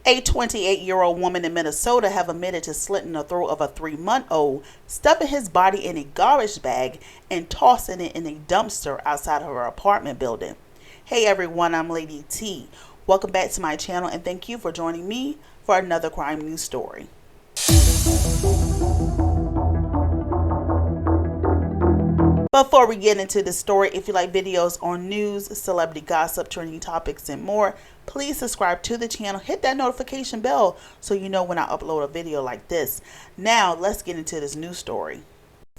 A 28-year-old woman in Minnesota have admitted to slitting the throat of a 3-month-old, stuffing his body in a garbage bag, and tossing it in a dumpster outside of her apartment building. Hey everyone, I'm Lady T. Welcome back to my channel and thank you for joining me for another crime news story. Before we get into the story, if you like videos on news, celebrity gossip, trending topics, and more, please subscribe to the channel. Hit that notification bell so you know when I upload a video like this. Now, let's get into this news story.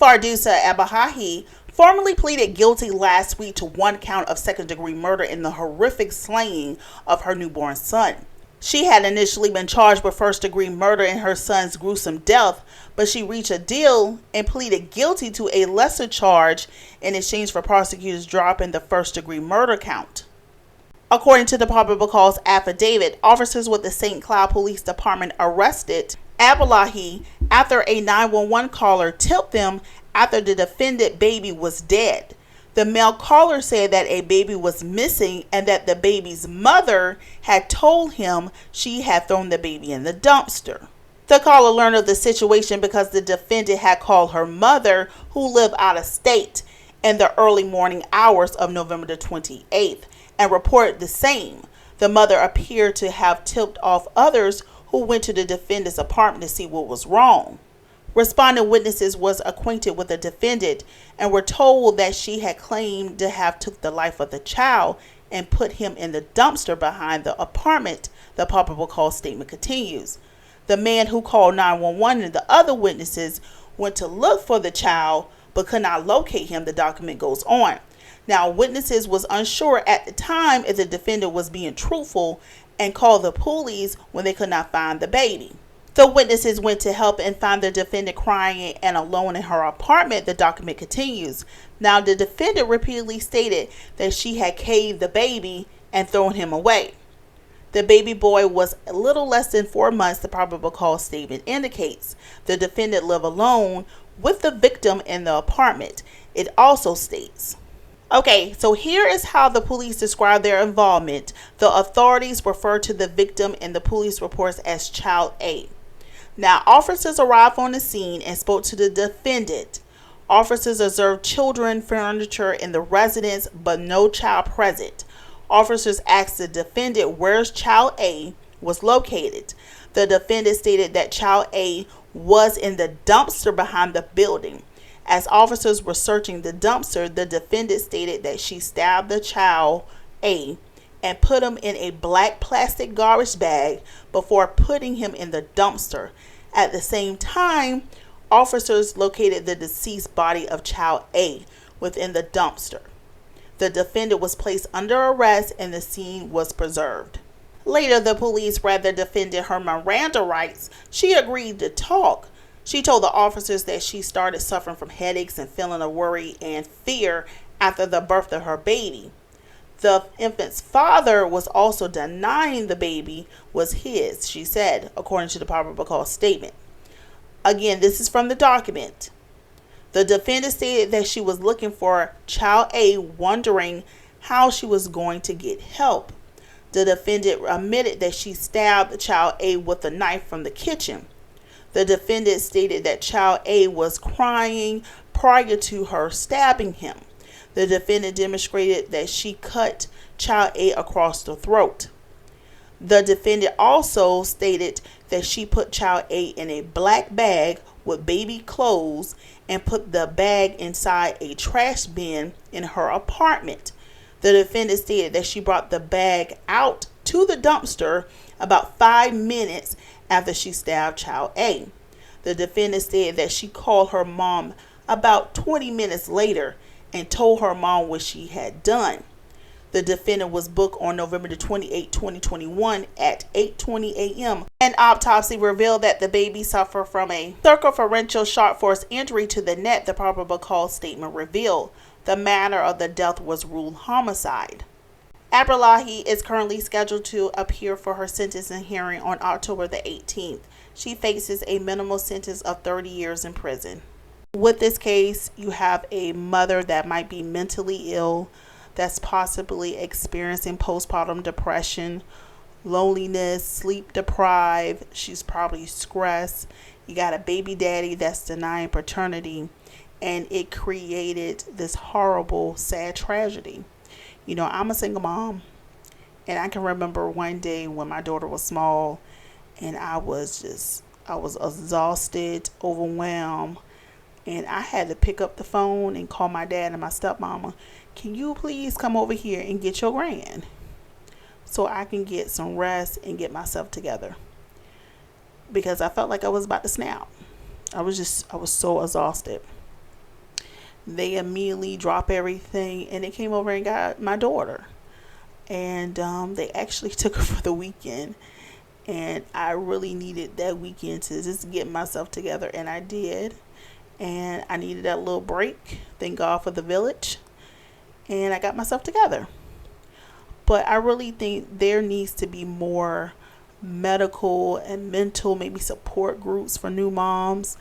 Fardoussa Abdillahi formally pleaded guilty last week to 1 count of second-degree murder in the horrific slaying of her newborn son. She had initially been charged with first-degree murder in her son's gruesome death, but she reached a deal and pleaded guilty to a lesser charge in exchange for prosecutors dropping the first-degree murder count. According to the probable cause affidavit, officers with the St. Cloud Police Department arrested Abdillahi after a 911 caller tipped them after the defendant baby was dead. The male caller said that a baby was missing and that the baby's mother had told him she had thrown the baby in the dumpster. The caller learned of the situation because the defendant had called her mother, who lived out of state, in the early morning hours of November the 28th and reported the same. The mother appeared to have tipped off others who went to the defendant's apartment to see what was wrong. Responding witnesses was acquainted with the defendant and were told that she had claimed to have took the life of the child and put him in the dumpster behind the apartment, the probable cause statement continues. The man who called 911 and the other witnesses went to look for the child but could not locate him, the document goes on. Now, witnesses was unsure at the time if the defendant was being truthful and called the police when they could not find the baby. The witnesses went to help and found the defendant crying and alone in her apartment, the document continues. Now, the defendant repeatedly stated that she had caved the baby and thrown him away. The baby boy was a little less than 4 months, the probable cause statement indicates. The defendant lived alone with the victim in the apartment, it also states. Okay, so here is how the police describe their involvement. The authorities refer to the victim in the police reports as Child A. Now, officers arrived on the scene and spoke to the defendant. Officers observed children, furniture in the residence, but no child present. Officers asked the defendant where Child A was located. The defendant stated that Child A was in the dumpster behind the building. As officers were searching the dumpster, the defendant stated that she stabbed the Child A and put him in a black plastic garbage bag before putting him in the dumpster. At the same time, officers located the deceased body of Child A within the dumpster. The defendant was placed under arrest and the scene was preserved. Later, the police read the defendant her Miranda rights. She agreed to talk. She told the officers that she started suffering from headaches and feeling of worry and fear after the birth of her baby. The infant's father was also denying the baby was his, she said, according to the probable cause statement. Again, this is from the document. The defendant stated that she was looking for Child A, wondering how she was going to get help. The defendant admitted that she stabbed Child A with a knife from the kitchen. The defendant stated that Child A was crying prior to her stabbing him. The defendant demonstrated that she cut Child A across the throat. The defendant also stated that she put Child A in a black bag with baby clothes and put the bag inside a trash bin in her apartment. The defendant stated that she brought the bag out to the dumpster about 5 minutes after she stabbed Child A. The defendant stated that she called her mom about 20 minutes later and told her mom what she had done. The defendant was booked on November 28, 2021 at 8:20 a.m. An autopsy revealed that the baby suffered from a circumferential sharp force injury to the neck, the probable cause statement revealed. The manner of the death was ruled homicide. Abdillahi is currently scheduled to appear for her sentencing hearing on October the 18th. She faces a minimal sentence of 30 years in prison. With this case, you have a mother that might be mentally ill, that's possibly experiencing postpartum depression, loneliness, sleep deprived. She's probably stressed. You got a baby daddy that's denying paternity, and it created this horrible, sad tragedy. You know, I'm a single mom, and I can remember one day when my daughter was small, and I was exhausted, overwhelmed, and I had to pick up the phone and call my dad and my stepmama. Can you please come over here and get your grand so I can get some rest and get myself together? Because I felt like I was about to snap. I was so exhausted. They immediately dropped everything and they came over and got my daughter. And they actually took her for the weekend. And I really needed that weekend to just get myself together. And I did. And I needed that little break. Thank God for the village. And I got myself together. But I really think there needs to be more medical and mental, maybe support groups for new moms.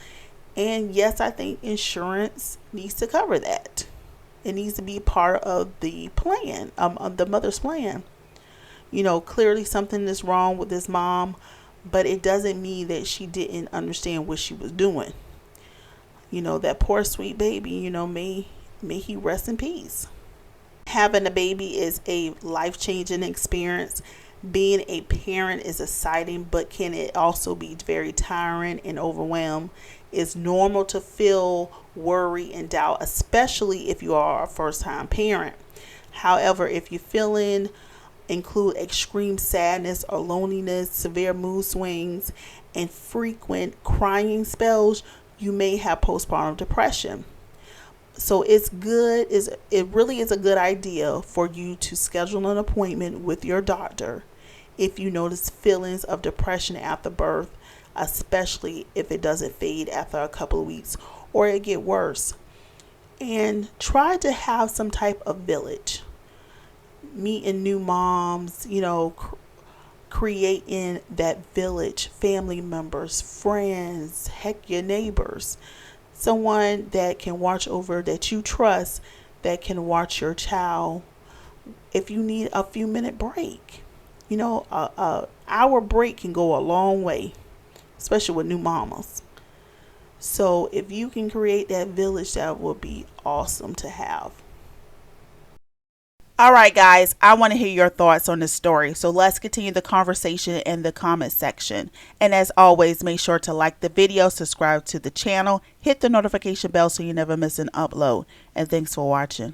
And yes, I think insurance needs to cover that. It needs to be part of the plan, of the mother's plan. You know, clearly something is wrong with this mom, but it doesn't mean that she didn't understand what she was doing. You know, that poor sweet baby, you know, may he rest in peace. Having a baby is a life-changing experience. Being a parent is exciting, but can it also be very tiring and overwhelmed? It's normal to feel worry and doubt, especially if you are a first-time parent. However, if you're feeling include extreme sadness or loneliness, severe mood swings, and frequent crying spells, you may have postpartum depression. So it really is a good idea for you to schedule an appointment with your doctor if you notice feelings of depression after birth, especially if it doesn't fade after a couple of weeks or it get worse. And try to have some type of village. Meeting new moms, you know, creating that village, family members, friends, heck, your neighbors. Someone that can watch over, that you trust, that can watch your child. If you need a few minute break, you know, a hour break can go a long way, especially with new mamas. So if you can create that village, that would be awesome to have. All right, guys, I want to hear your thoughts on this story. So let's continue the conversation in the comment section. And as always, make sure to like the video, subscribe to the channel, hit the notification bell so you never miss an upload. And thanks for watching.